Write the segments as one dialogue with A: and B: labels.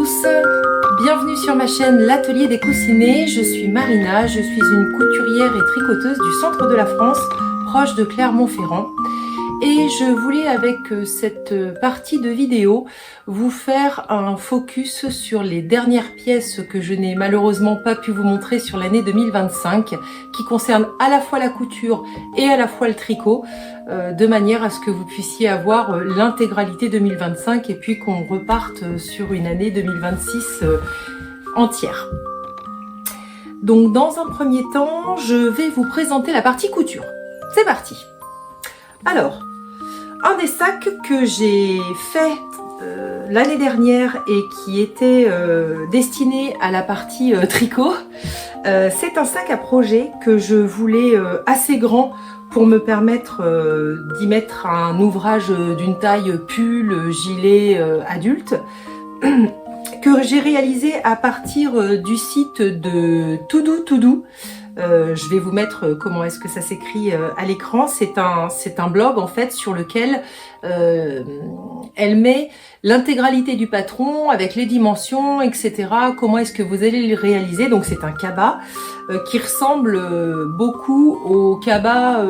A: tous, bienvenue sur ma chaîne L'Atelier des Coussinets. Je suis Marina, je suis une couturière et tricoteuse du centre de la France, proche de Clermont-Ferrand. Et je voulais avec cette partie de vidéo vous faire un focus sur les dernières pièces que je n'ai malheureusement pas pu vous montrer sur l'année 2025, qui concernent à la fois la couture et à la fois le tricot, de manière à ce que vous puissiez avoir l'intégralité 2025 et puis qu'on reparte sur une année 2026 entière. Donc dans un premier temps, je vais vous présenter la partie couture. C'est parti! Alors, un des sacs que j'ai fait l'année dernière et qui était destiné à la partie tricot, c'est un sac à projet que je voulais assez grand pour me permettre d'y mettre un ouvrage d'une taille pull, gilet adulte, que j'ai réalisé à partir du site de Toudou. Je vais vous mettre comment est-ce que ça s'écrit à l'écran. C'est un blog en fait sur lequel elle met l'intégralité du patron avec les dimensions, etc. Comment est-ce que vous allez le réaliser. Donc c'est un cabas qui ressemble beaucoup au cabas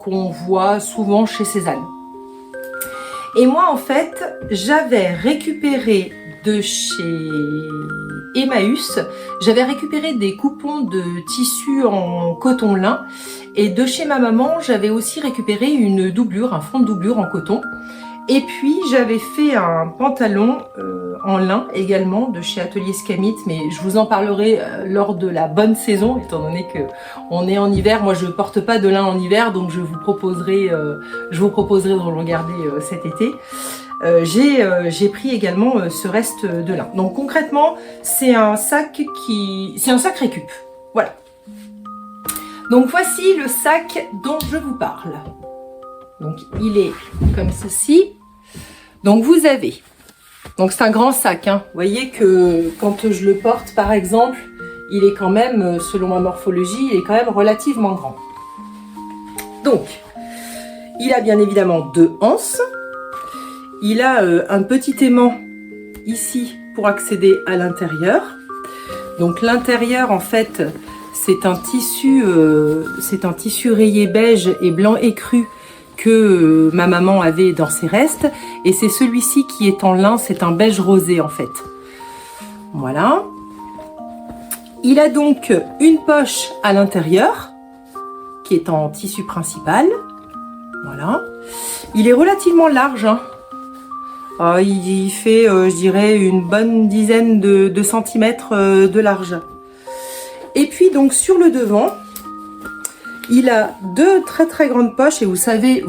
A: qu'on voit souvent chez Cézanne. Et moi en fait j'avais récupéré de chez Emmaüs, j'avais récupéré des coupons de tissu en coton lin, et de chez ma maman j'avais aussi récupéré une doublure, un fond de doublure en coton, et puis j'avais fait un pantalon en lin également de chez Atelier Scamit, mais je vous en parlerai lors de la bonne saison, étant donné que on est en hiver. Moi je ne porte pas de lin en hiver, donc je vous proposerai de le regarder cet été. J'ai pris également ce reste de lin. Donc concrètement, c'est un sac récup. Voilà. Donc voici le sac dont je vous parle. Donc il est comme ceci. Donc vous avez. Donc c'est un grand sac. Hein. Vous voyez que quand je le porte, par exemple, il est quand même, selon ma morphologie, il est quand même relativement grand. Donc, il a bien évidemment deux anses. Il a un petit aimant ici pour accéder à l'intérieur. Donc l'intérieur en fait c'est un tissu rayé beige et blanc écru que ma maman avait dans ses restes. Et c'est celui-ci qui est en lin, c'est un beige rosé en fait. Voilà. Il a donc une poche à l'intérieur qui est en tissu principal. Voilà. Il est relativement large, hein. Il fait, je dirais, une bonne dizaine de centimètres de large. Et puis donc sur le devant, il a deux très grandes poches, et vous savez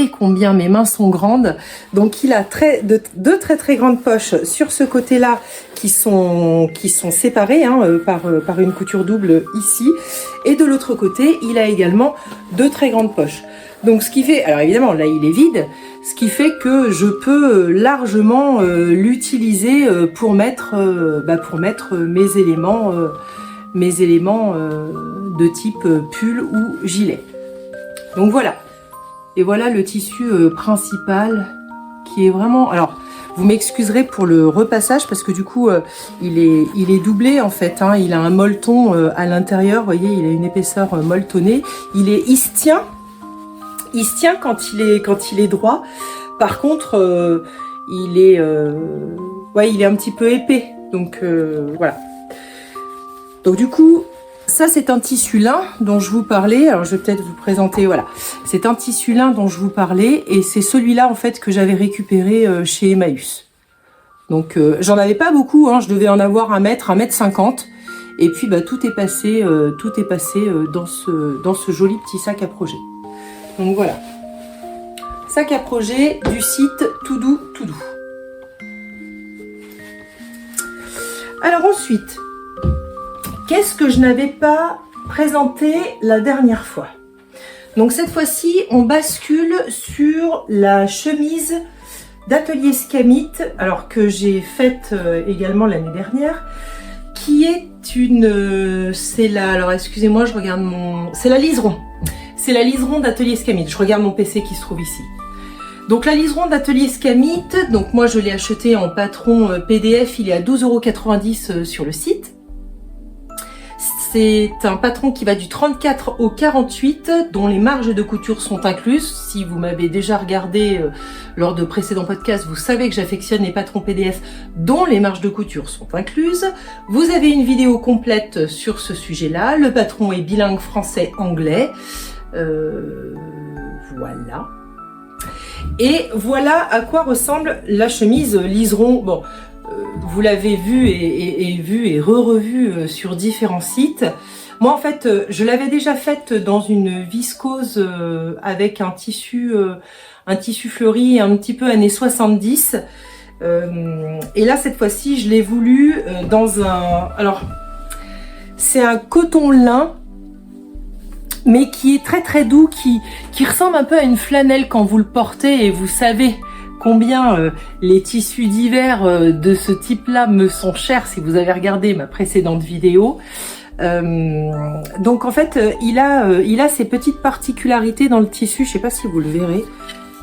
A: combien mes mains sont grandes. Donc il a deux très grandes poches sur ce côté-là qui sont séparées hein, par une couture double ici. Et de l'autre côté, il a également deux très grandes poches. Donc ce qui fait, alors évidemment là il est vide, ce qui fait que je peux largement l'utiliser pour mettre mes éléments de type pull ou gilet. Donc voilà. Et voilà le tissu principal qui est vraiment... Alors vous m'excuserez pour le repassage parce que du coup il est doublé en fait. Hein, il a un molleton à l'intérieur, vous voyez, il a une épaisseur molletonnée. Il se tient quand il est droit. Par contre, il est un petit peu épais. Donc voilà. Donc du coup, ça c'est un tissu lin dont je vous parlais. Alors je vais peut-être vous présenter. Voilà, c'est un tissu lin dont je vous parlais et c'est celui-là en fait que j'avais récupéré chez Emmaüs. Donc j'en avais pas beaucoup. Hein, je devais en avoir 1 mètre, 1,50 m. Et puis tout est passé dans ce joli petit sac à projet. Donc voilà, sac à projet du site Toudou. Alors ensuite, qu'est-ce que je n'avais pas présenté la dernière fois? Donc cette fois-ci, on bascule sur la chemise d'Atelier Scamit, alors que j'ai faite également l'année dernière, qui est alors excusez-moi, je regarde c'est la liseron. C'est la liseron d'Atelier Scamit. Je regarde mon PC qui se trouve ici. Donc la liseron d'Atelier Scamit, donc moi je l'ai acheté en patron PDF, il est à 12,90 € sur le site. C'est un patron qui va du 34 au 48, dont les marges de couture sont incluses. Si vous m'avez déjà regardé lors de précédents podcasts, vous savez que j'affectionne les patrons PDF dont les marges de couture sont incluses. Vous avez une vidéo complète sur ce sujet-là. Le patron est bilingue français-anglais. Voilà. Et voilà à quoi ressemble la chemise liseron. Bon, vous l'avez vu et re-revu sur différents sites. Moi, en fait, je l'avais déjà faite dans une viscose avec un tissu fleuri un petit peu années 70. Et là, cette fois-ci, je l'ai voulu dans un... Alors, c'est un coton lin, mais qui est très très doux, qui ressemble un peu à une flanelle quand vous le portez, et vous savez combien les tissus d'hiver de ce type-là me sont chers si vous avez regardé ma précédente vidéo. Donc en fait, il a ces petites particularités dans le tissu, je sais pas si vous le verrez,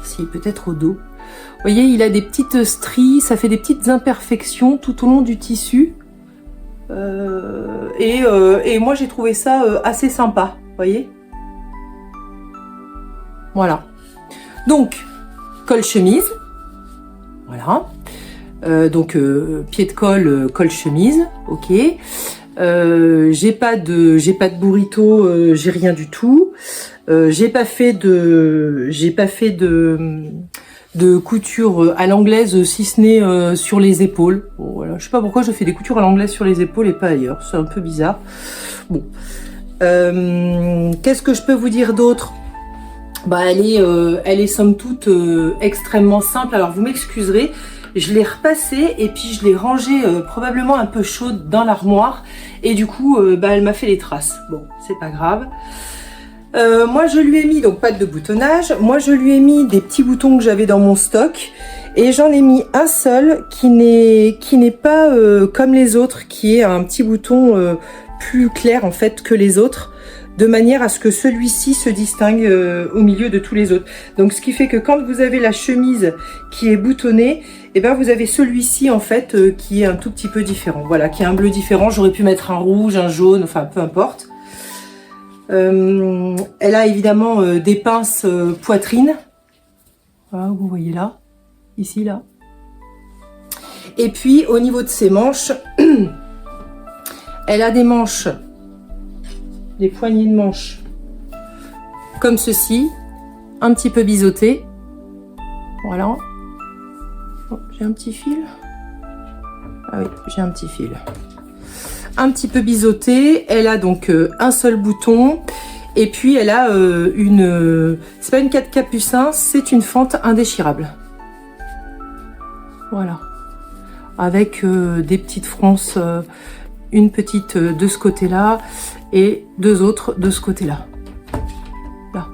A: si peut-être au dos. Vous voyez, il a des petites stries, ça fait des petites imperfections tout au long du tissu. Et moi j'ai trouvé ça assez sympa, vous voyez. Voilà. Donc, col chemise. Voilà. Donc, pied de col, col chemise. Ok. J'ai pas de burrito, j'ai rien du tout. J'ai pas fait de couture à l'anglaise, si ce n'est sur les épaules. Bon, voilà. Je sais pas pourquoi je fais des coutures à l'anglaise sur les épaules et pas ailleurs. C'est un peu bizarre. Bon. Qu'est-ce que je peux vous dire d'autre? Bah, elle est somme toute extrêmement simple. Alors vous m'excuserez, je l'ai repassée et puis je l'ai rangée probablement un peu chaude dans l'armoire, et du coup bah, elle m'a fait les traces. Bon, c'est pas grave. Moi je lui ai mis, donc pas de boutonnage, moi je lui ai mis des petits boutons que j'avais dans mon stock, et j'en ai mis un seul qui n'est pas comme les autres, qui est un petit bouton plus clair en fait que les autres, de manière à ce que celui-ci se distingue au milieu de tous les autres. Donc ce qui fait que quand vous avez la chemise qui est boutonnée, et ben vous avez celui-ci en fait qui est un tout petit peu différent. Voilà, qui est un bleu différent. J'aurais pu mettre un rouge, un jaune, enfin peu importe. Elle a évidemment des pinces poitrine. Voilà, vous voyez là, ici là. Et puis au niveau de ses manches, elle a des manches, des poignées de manches comme ceci, un petit peu biseauté. Voilà. Oh, j'ai un petit fil. Ah oui, j'ai un petit fil. Un petit peu biseauté. Elle a donc un seul bouton. Et puis elle a c'est pas une 4 capucins, c'est une fente indéchirable. Voilà. Avec des petites fronces, une petite de ce côté-là et deux autres de ce côté-là. Là.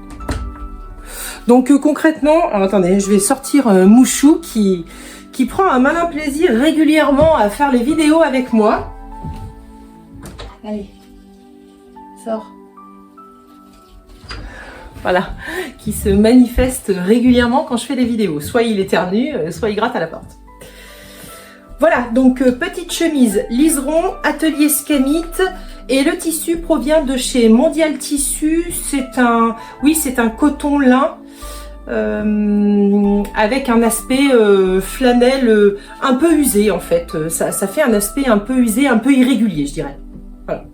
A: Donc concrètement, alors, attendez, je vais sortir Mouchou qui prend un malin plaisir régulièrement à faire les vidéos avec moi. Allez, sors. Voilà, qui se manifeste régulièrement quand je fais des vidéos. Soit il éternue, soit il gratte à la porte. Voilà, donc petite chemise liseron, Atelier Scamit, et le tissu provient de chez Mondial Tissu. C'est un coton lin avec un aspect flanelle un peu usé en fait. Ça fait un aspect un peu usé, un peu irrégulier, je dirais. Voilà.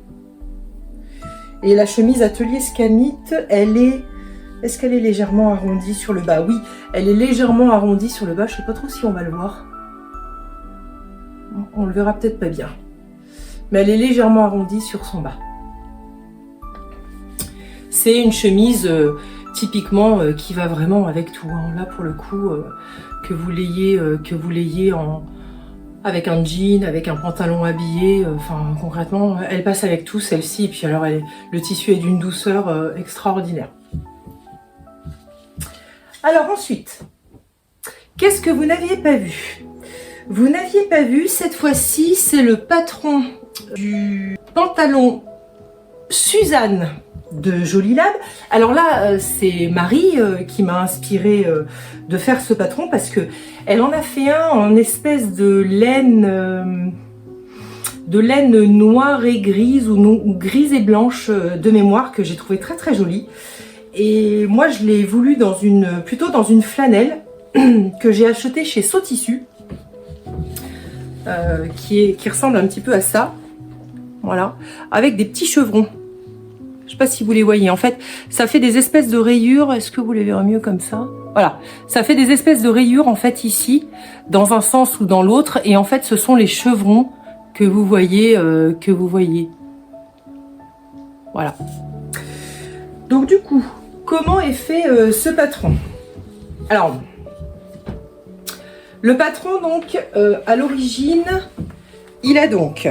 A: Et la chemise Atelier Scamit, est-ce qu'elle est légèrement arrondie sur le bas? Oui, elle est légèrement arrondie sur le bas. Je sais pas trop si on va le voir. On le verra peut-être pas bien. Mais elle est légèrement arrondie sur son bas. C'est une chemise typiquement qui va vraiment avec tout. Hein. Là pour le coup, que vous l'ayez avec un jean, avec un pantalon habillé, enfin concrètement, elle passe avec tout celle-ci. Et puis alors le tissu est d'une douceur extraordinaire. Alors ensuite, qu'est-ce que vous n'aviez pas vu? Vous n'aviez pas vu, cette fois-ci, c'est le patron du pantalon Suzanne de Jolie Lab. Alors là, c'est Marie qui m'a inspiré de faire ce patron parce que elle en a fait un en espèce de laine noire et grise ou grise et blanche de mémoire que j'ai trouvé très très jolie. Et moi, je l'ai voulu plutôt dans une flanelle que j'ai achetée chez Saut Tissu, qui ressemble un petit peu à ça. Voilà, avec des petits chevrons. Je sais pas si vous les voyez. En fait, ça fait des espèces de rayures. Est-ce que vous les verrez mieux comme ça? Voilà, ça fait des espèces de rayures en fait ici, dans un sens ou dans l'autre. Et en fait, ce sont les chevrons que vous voyez, Voilà. Donc du coup, comment est fait ce patron? Alors, le patron donc, à l'origine, il a donc...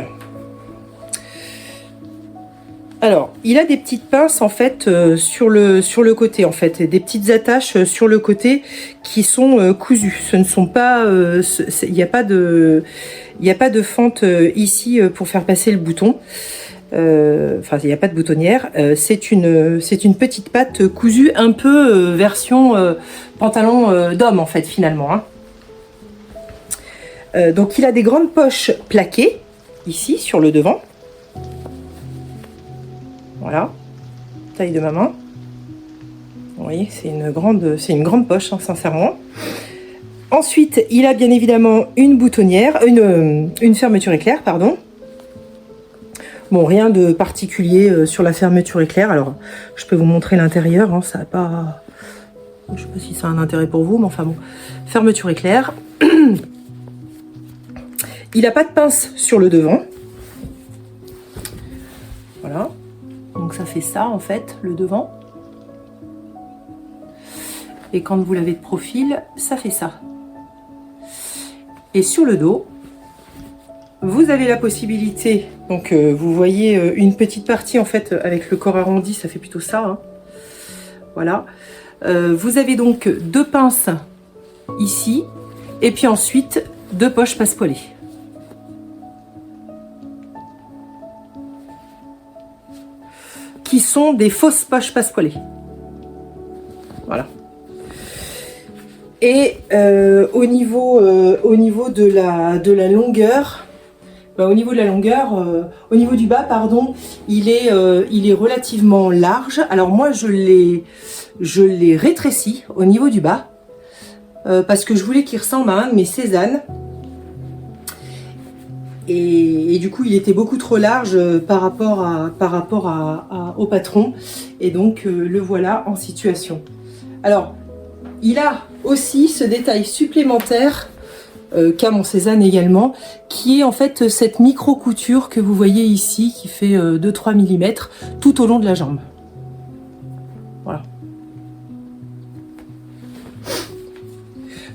A: Alors, il a des petites pinces en fait sur le côté en fait, des petites attaches sur le côté qui sont cousues. Ce ne sont pas, il n'y a pas de fente ici pour faire passer le bouton. Enfin, il n'y a pas de boutonnière. C'est une petite patte cousue, un peu version pantalon d'homme en fait finalement. Hein. Donc, il a des grandes poches plaquées ici sur le devant. Voilà, taille de ma main. Vous voyez, c'est une grande poche, hein, sincèrement. Ensuite, il a bien évidemment une boutonnière, une fermeture éclair, pardon. Bon, rien de particulier sur la fermeture éclair. Alors, je peux vous montrer l'intérieur. Hein, ça n'a pas... Je ne sais pas si ça a un intérêt pour vous, mais enfin bon. Fermeture éclair. Il n'a pas de pince sur le devant. Voilà. Donc ça fait ça en fait, le devant. Et quand vous l'avez de profil, ça fait ça. Et sur le dos, vous avez la possibilité, donc vous voyez une petite partie en fait avec le corps arrondi, ça fait plutôt ça. Hein. Voilà. Vous avez donc deux pinces ici, et puis ensuite deux poches passepoilées. Qui sont des fausses poches passepoilées. Voilà. Et au niveau de la longueur, au niveau du bas, pardon, il est relativement large. Alors moi, je l'ai rétréci au niveau du bas parce que je voulais qu'il ressemble à un de mes Cézanne. Et du coup, il était beaucoup trop large par rapport au patron. Et donc, le voilà en situation. Alors, il a aussi ce détail supplémentaire qu'a mon Cézanne également, qui est en fait cette micro-couture que vous voyez ici, qui fait 2-3 mm tout au long de la jambe. Voilà.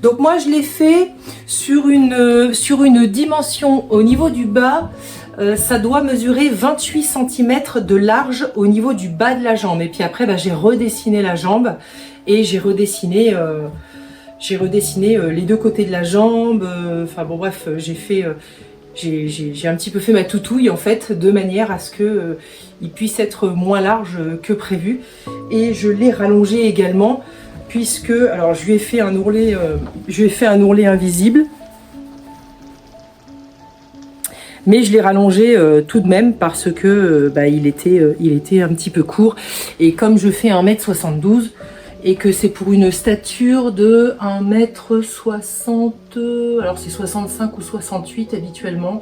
A: Donc moi, je l'ai fait sur une dimension au niveau du bas. Ça doit mesurer 28 cm de large au niveau du bas de la jambe. Et puis après, j'ai redessiné la jambe et j'ai redessiné les deux côtés de la jambe. Enfin bon, bref, j'ai un petit peu fait ma toutouille en fait, de manière à ce que il puisse être moins large que prévu. Et je l'ai rallongé également. Puisque, alors je lui ai fait un ourlet invisible, mais je l'ai rallongé tout de même parce que il était un petit peu court. Et comme je fais 1m72 et que c'est pour une stature de 1m60, alors c'est 65 ou 68 habituellement.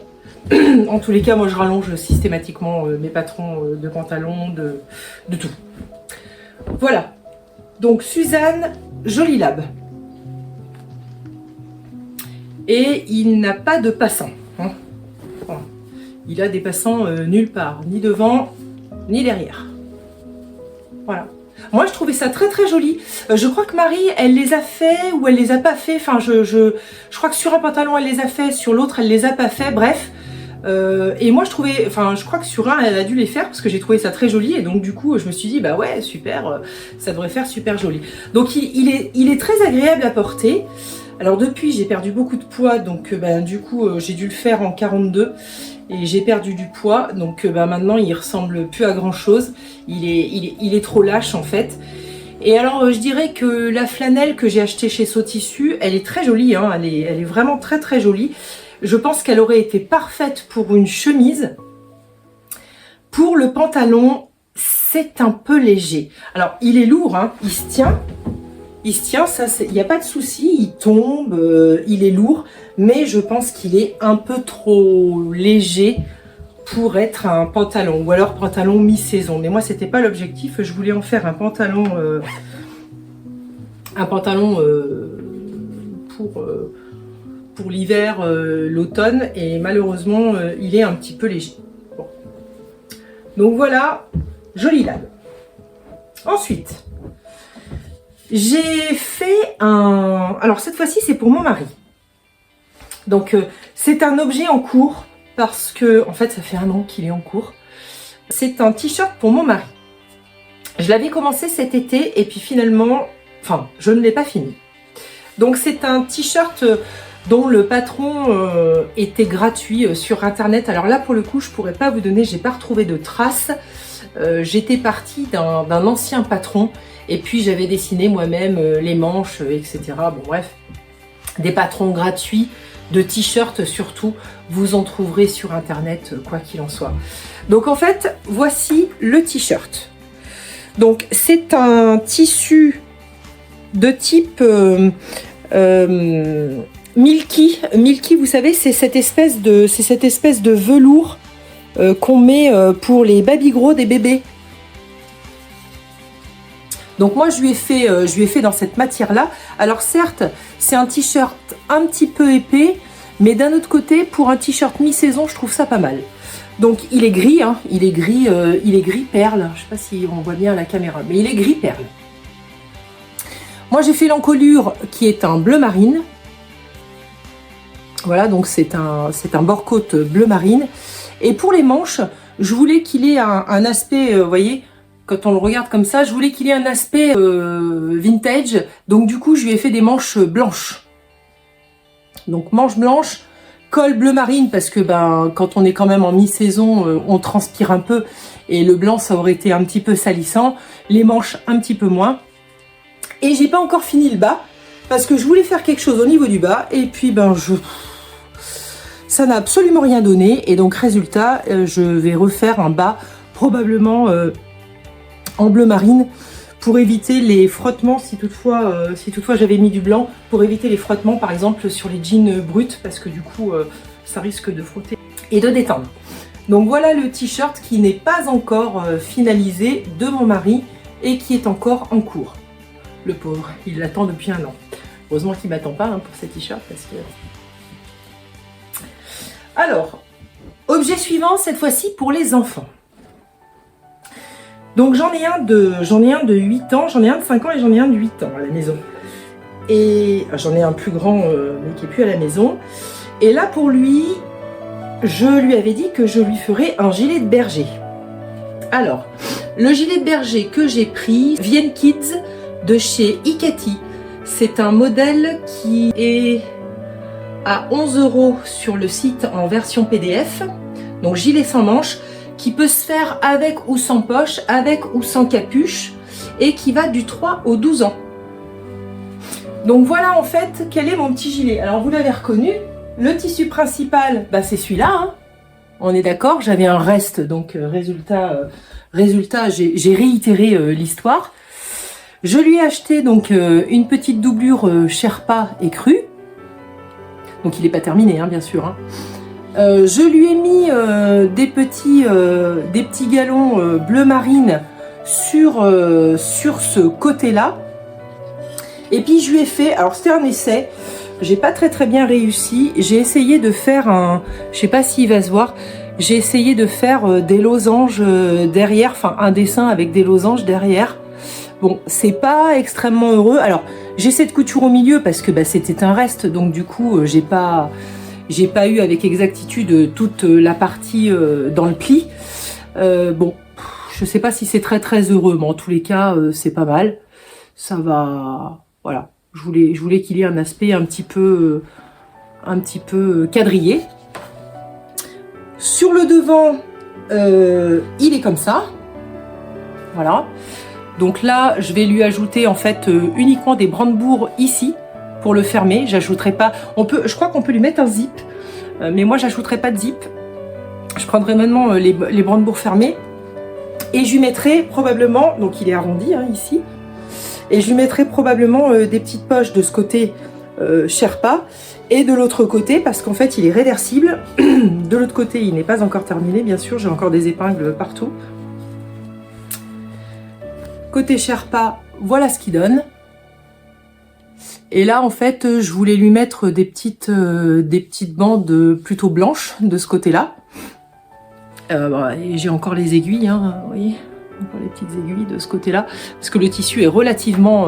A: En tous les cas, moi je rallonge systématiquement mes patrons de pantalon, de tout. Voilà. Donc Suzanne Jolie Lab. Et il n'a pas de passant. Hein. Voilà. Il a des passants nulle part, ni devant, ni derrière. Voilà. Moi, je trouvais ça très très joli. Je crois que Marie, elle les a fait ou elle les a pas fait. Enfin, je crois que sur un pantalon, elle les a fait, sur l'autre, elle les a pas fait. Bref. Et moi je crois que sur un elle a dû les faire parce que j'ai trouvé ça très joli et donc du coup je me suis dit bah ouais super, ça devrait faire super joli. Donc il est très agréable à porter. Alors depuis, j'ai perdu beaucoup de poids, donc du coup, j'ai dû le faire en 42 et j'ai perdu du poids. Donc maintenant, il ressemble plus à grand chose. Il est trop lâche en fait. Et alors, je dirais que la flanelle que j'ai achetée chez Sotissu, elle est très jolie, hein, elle est vraiment très très jolie. Je pense qu'elle aurait été parfaite pour une chemise. Pour le pantalon, c'est un peu léger. Alors, il est lourd, hein, il se tient, ça, il n'y a pas de souci, il tombe, il est lourd, mais je pense qu'il est un peu trop léger pour être un pantalon, ou alors pantalon mi-saison. Mais moi, c'était pas l'objectif, je voulais en faire un pantalon pour l'hiver, l'automne, et malheureusement, il est un petit peu léger. Bon. Donc voilà, joli lame. Ensuite, j'ai fait un... Alors cette fois-ci, c'est pour mon mari. Donc c'est un objet en cours, parce que, en fait, ça fait 1 an qu'il est en cours. C'est un t-shirt pour mon mari. Je l'avais commencé cet été, et puis finalement, enfin, je ne l'ai pas fini. Donc c'est un t-shirt dont le patron était gratuit sur internet. Alors là, pour le coup, je pourrais pas vous donner, j'ai pas retrouvé de traces. J'étais partie d'un ancien patron, et puis j'avais dessiné moi-même les manches, etc. Bon bref, des patrons gratuits de t-shirts surtout, vous en trouverez sur internet, quoi qu'il en soit. Donc en fait, voici le t-shirt. Donc c'est un tissu de type Milky. Milky, vous savez, c'est cette espèce de velours qu'on met pour les babygros des bébés. Donc moi je lui ai fait dans cette matière là. Alors certes, c'est un t-shirt un petit peu épais, mais d'un autre côté, pour un t-shirt mi-saison, je trouve ça pas mal. Donc il est gris, hein, il est gris perle. Je sais pas si on voit bien à la caméra, mais il est gris perle. Moi j'ai fait l'encolure qui est un bleu marine. Voilà, donc c'est un bord-côte bleu marine. Et pour les manches, je voulais qu'il ait un aspect, vous voyez, quand on le regarde comme ça, je voulais qu'il ait un aspect vintage. Donc du coup, je lui ai fait des manches blanches. Donc manches blanches, col bleu marine, parce que quand on est quand même en mi-saison, on transpire un peu. Et le blanc, ça aurait été un petit peu salissant. Les manches, un petit peu moins. Et j'ai pas encore fini le bas, parce que je voulais faire quelque chose au niveau du bas. Et puis, ça n'a absolument rien donné. Et donc, résultat, je vais refaire un bas, probablement en bleu marine, pour éviter les frottements, si toutefois j'avais mis du blanc, pour éviter les frottements, par exemple, sur les jeans bruts, parce que du coup, ça risque de frotter et de détendre. Donc voilà le t-shirt qui n'est pas encore finalisé de mon mari et qui est encore en cours. Le pauvre, il l'attend depuis 1 an. Heureusement qu'il ne m'attend pas pour ces t-shirts, parce que... Alors, objet suivant, cette fois-ci pour les enfants. Donc j'en ai un de 8 ans, j'en ai un de 5 ans et j'en ai un de 8 ans à la maison. Et j'en ai un plus grand mais qui n'est plus à la maison. Et là pour lui, je lui avais dit que je lui ferais un gilet de berger. Alors, le gilet de berger que j'ai pris, Vienne Kids de chez Ikati. C'est un modèle qui est à 11 € sur le site en version PDF. Donc gilet sans manches, qui peut se faire avec ou sans poche, avec ou sans capuche, et qui va du 3 au 12 ans. Donc voilà en fait quel est mon petit gilet. Alors vous l'avez reconnu, le tissu principal, c'est celui-là, hein. On est d'accord, j'avais un reste, donc résultat j'ai réitéré l'histoire. Je lui ai acheté donc une petite doublure Sherpa écrue. Donc il n'est pas terminé, hein, bien sûr, hein. Je lui ai mis des petits galons bleu marine sur ce côté-là. Et puis je lui ai fait, alors c'était un essai, j'ai pas très bien réussi. J'ai essayé de faire je sais pas s'il va se voir, j'ai essayé de faire des losanges derrière, enfin un dessin avec des losanges derrière. Bon, c'est pas extrêmement heureux. Alors j'ai cette couture au milieu parce que c'était un reste, donc du coup j'ai pas eu avec exactitude toute la partie dans le pli. Bon, je sais pas si c'est très heureux, mais en tous les cas, c'est pas mal. Ça va, voilà. Je voulais qu'il ait un aspect un petit peu quadrillé. Sur le devant, il est comme ça. Voilà. Donc là, je vais lui ajouter en fait uniquement des brandebourgs ici pour le fermer. J'ajouterai pas. Je crois qu'on peut lui mettre un zip, mais moi j'ajouterai pas de zip. Je prendrai maintenant les brandebourgs fermés et je lui mettrai probablement, donc il est arrondi hein, ici, et je lui mettrai probablement des petites poches de ce côté Sherpa et de l'autre côté parce qu'en fait il est réversible. De l'autre côté il n'est pas encore terminé, bien sûr, j'ai encore des épingles partout. Côté Sherpa, voilà ce qu'il donne. Et là en fait je voulais lui mettre des petites bandes plutôt blanches de ce côté là. Et j'ai encore les aiguilles, hein, vous voyez, encore les petites aiguilles de ce côté-là, parce que le tissu est relativement,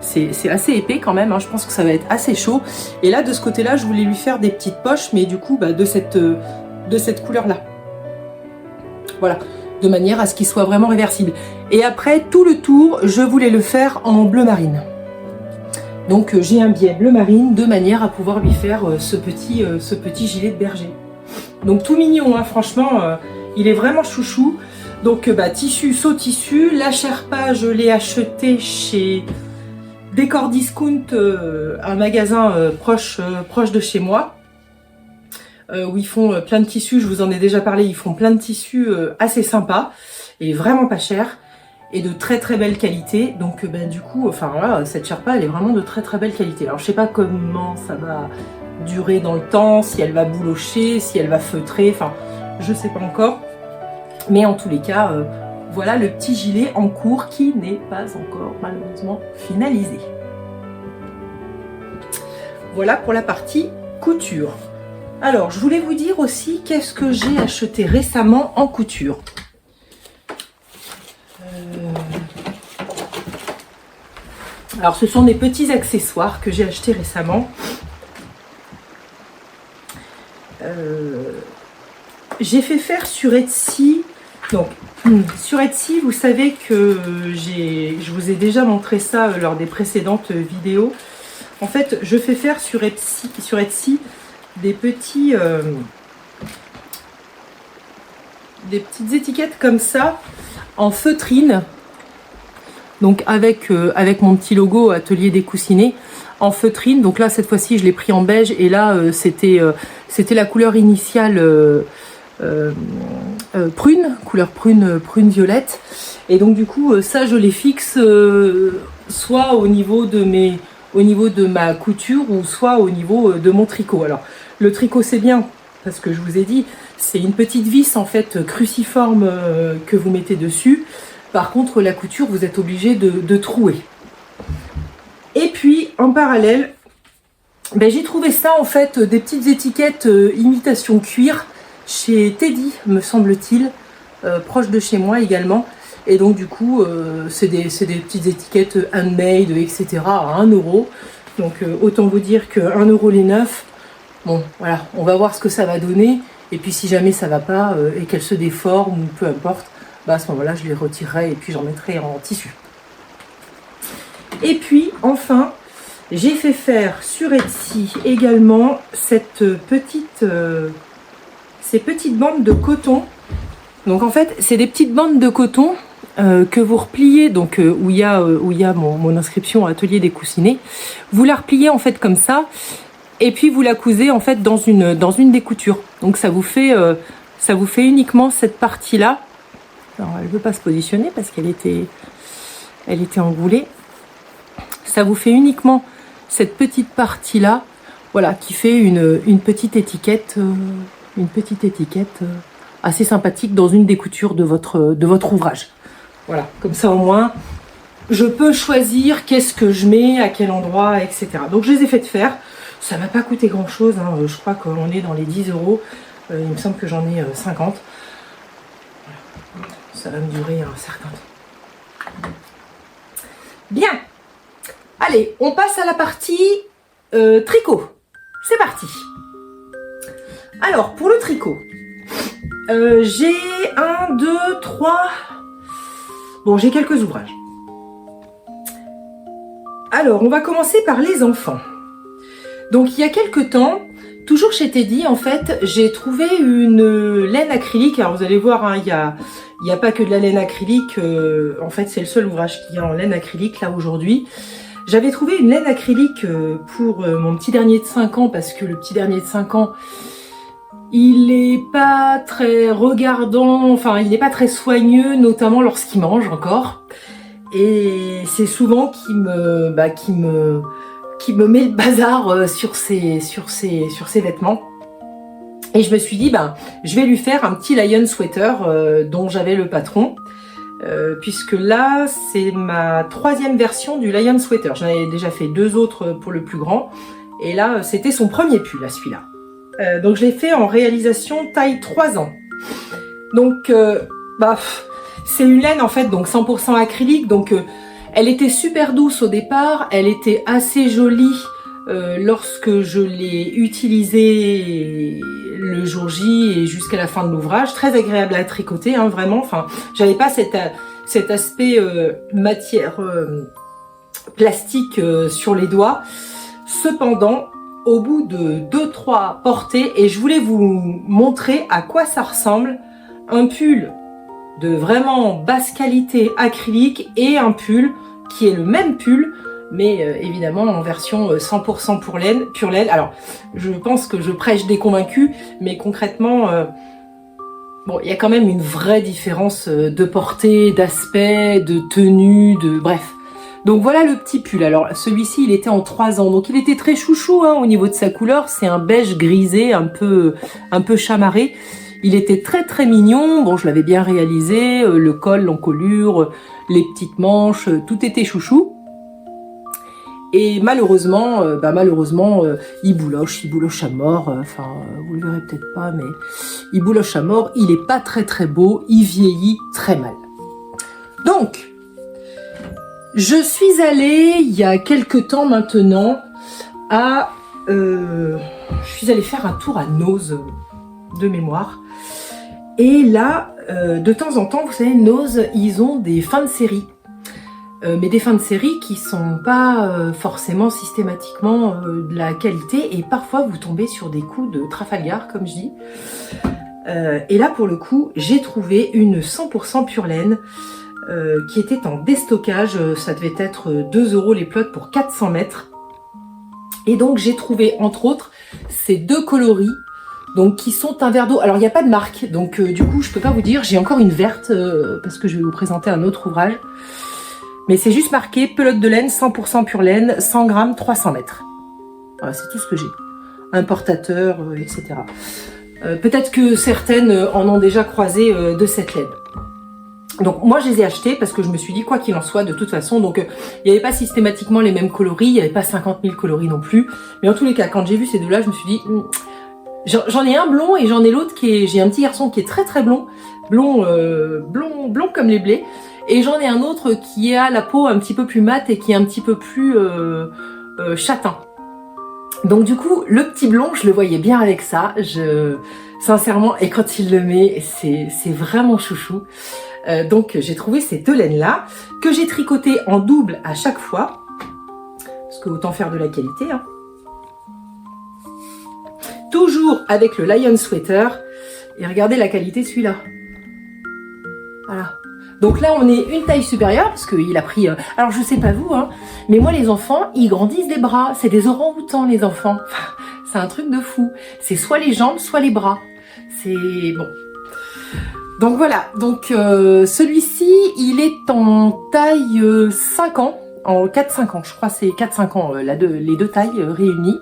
A: c'est assez épais quand même, hein, je pense que ça va être assez chaud. Et là, de ce côté-là, je voulais lui faire des petites poches, mais du coup, de cette couleur-là. Voilà, de manière à ce qu'il soit vraiment réversible. Et après, tout le tour, je voulais le faire en bleu marine. Donc, j'ai un biais bleu marine, de manière à pouvoir lui faire ce petit gilet de berger. Donc tout mignon, hein, franchement, il est vraiment chouchou. Donc tissu, saut tissu. La Sherpa, je l'ai acheté chez Décor Discount, un magasin proche de chez moi, où ils font plein de tissus. Je vous en ai déjà parlé, ils font plein de tissus assez sympas et vraiment pas cher et de très très belle qualité. Donc du coup, enfin voilà, cette Sherpa, elle est vraiment de très très belle qualité. Alors je sais pas comment ça va durer dans le temps, si elle va boulocher, si elle va feutrer, enfin je sais pas encore, mais en tous les cas voilà le petit gilet en cours qui n'est pas encore malheureusement finalisé. Voilà pour la partie couture. Alors je voulais vous dire aussi qu'est-ce que j'ai acheté récemment en couture. Alors ce sont des petits accessoires que j'ai achetés récemment. J'ai fait faire sur Etsy. Donc sur Etsy, vous savez que je vous ai déjà montré ça lors des précédentes vidéos. En fait, je fais faire sur Etsy des petites étiquettes comme ça en feutrine. Donc avec mon petit logo Atelier des Coussinets en feutrine. Donc là cette fois-ci je l'ai pris en beige et là c'était la couleur initiale prune, couleur prune violette. Et donc du coup ça je les fixe soit au niveau de ma couture ou soit au niveau de mon tricot. Alors le tricot c'est bien parce que je vous ai dit c'est une petite vis en fait cruciforme que vous mettez dessus. Par contre, la couture, vous êtes obligé de trouer. Et puis, en parallèle, j'ai trouvé ça, en fait, des petites étiquettes imitation cuir chez Teddy, me semble-t-il, proche de chez moi également. Et donc, du coup, c'est des petites étiquettes handmade, etc. à 1 €. Donc, autant vous dire que 1 € les 9. Bon, voilà, on va voir ce que ça va donner. Et puis, si jamais ça va pas et qu'elle se déforme ou peu importe, à ce moment-là, je les retirerai et puis j'en mettrai en tissu. Et puis, enfin, j'ai fait faire sur Etsy également ces petites bandes de coton. Donc, en fait, c'est des petites bandes de coton que vous repliez, donc où il y a mon inscription Atelier des Coussinets. Vous la repliez en fait comme ça, et puis vous la cousez en fait dans une découture. Donc, ça vous fait uniquement cette partie-là. Alors, elle ne veut pas se positionner parce qu'elle était engoulée. Ça vous fait uniquement cette petite partie-là, voilà, qui fait une petite étiquette assez sympathique dans une découture de votre ouvrage. Voilà, comme ça au moins, je peux choisir qu'est-ce que je mets, à quel endroit, etc. Donc je les ai faites faire. Ça m'a pas coûté grand-chose, hein. Je crois qu'on est dans les 10 €. Il me semble que j'en ai 50. Ça va me durer un certain temps. Bien. Allez, on passe à la partie tricot. C'est parti. Alors, pour le tricot, j'ai 1, 2, 3... Bon, j'ai quelques ouvrages. Alors, on va commencer par les enfants. Donc, il y a quelques temps, toujours chez Teddy, en fait, j'ai trouvé une laine acrylique. Alors, vous allez voir, hein, il y a pas que de la laine acrylique. En fait, c'est le seul ouvrage qu'il y a en laine acrylique, là, aujourd'hui. J'avais trouvé une laine acrylique pour mon petit dernier de 5 ans, parce que le petit dernier de 5 ans, il est pas très regardant, enfin, il n'est pas très soigneux, notamment lorsqu'il mange encore. Et c'est souvent qui me met le bazar sur ses vêtements. Et je me suis dit, je vais lui faire un petit lion sweater dont j'avais le patron. Puisque là, c'est ma 3e version du lion sweater. J'en avais déjà fait 2 autres pour le plus grand. Et là, c'était son premier pull, là, celui-là. Donc, je l'ai fait en réalisation taille 3 ans. Donc, c'est une laine, en fait, donc 100% acrylique. Donc, elle était super douce au départ. Elle était assez jolie lorsque je l'ai utilisée le jour J et jusqu'à la fin de l'ouvrage. Très agréable à tricoter, hein, vraiment. Enfin, j'avais pas cet aspect matière plastique sur les doigts. Cependant, au bout de 2-3 portées, et je voulais vous montrer à quoi ça ressemble un pull de vraiment basse qualité acrylique et un pull qui est le même pull, mais évidemment en version 100% pure laine. Alors, je pense que je prêche des convaincus, mais concrètement, bon, il y a quand même une vraie différence de portée, d'aspect, de tenue, bref. Donc voilà le petit pull. Alors celui-ci, il était en 3 ans, donc il était très chouchou hein, au niveau de sa couleur. C'est un beige grisé, un peu chamarré. Il était très très mignon. Bon, je l'avais bien réalisé, le col, l'encolure, les petites manches, tout était chouchou. Et malheureusement, il bouloche à mort. Enfin, vous le verrez peut-être pas, mais il bouloche à mort. Il est pas très très beau. Il vieillit très mal. Donc, je suis allée il y a quelques temps maintenant je suis allée faire un tour à Noz de mémoire. Et là, de temps en temps, vous savez, Noz, ils ont des fins de série. Mais des fins de série qui sont pas forcément systématiquement de la qualité, et parfois vous tombez sur des coups de Trafalgar, comme je dis. Et là, pour le coup, j'ai trouvé une 100% pure laine qui était en déstockage. Ça devait être 2 € les plots pour 400 mètres. Et donc, j'ai trouvé, entre autres, ces 2 coloris, donc qui sont un verre d'eau. Alors, il n'y a pas de marque, donc du coup, je peux pas vous dire. J'ai encore une verte, parce que je vais vous présenter un autre ouvrage. Mais c'est juste marqué pelote de laine, 100% pure laine, 100 grammes, 300 mètres. Voilà, c'est tout ce que j'ai. Importateur, etc. Peut-être que certaines en ont déjà croisé de cette laine. Donc moi je les ai achetées parce que je me suis dit quoi qu'il en soit de toute façon. Donc il n'y avait pas systématiquement les mêmes coloris, il n'y avait pas 50 000 coloris non plus. Mais en tous les cas, quand j'ai vu ces 2-là, je me suis dit... J'en ai un blond et j'en ai l'autre j'ai un petit garçon qui est très très blond. Blond comme les blés. Et j'en ai un autre qui a la peau un petit peu plus mate et qui est un petit peu plus châtain. Donc du coup, le petit blond, je le voyais bien avec ça. Sincèrement, et quand il le met, c'est vraiment chouchou. Donc j'ai trouvé ces 2 laines-là, que j'ai tricotées en double à chaque fois. Parce que autant faire de la qualité. Hein. Toujours avec le lion sweater. Et regardez la qualité de celui-là. Voilà. Donc là, on est une taille supérieure, parce qu'il a pris... alors, je sais pas vous, hein, mais moi, les enfants, ils grandissent des bras. C'est des orang-outans, les enfants. Enfin, c'est un truc de fou. C'est soit les jambes, soit les bras. C'est... bon. Donc voilà. Donc, celui-ci, il est en taille 5 ans. En 4-5 ans. Je crois que c'est 4-5 ans, les 2 tailles réunies.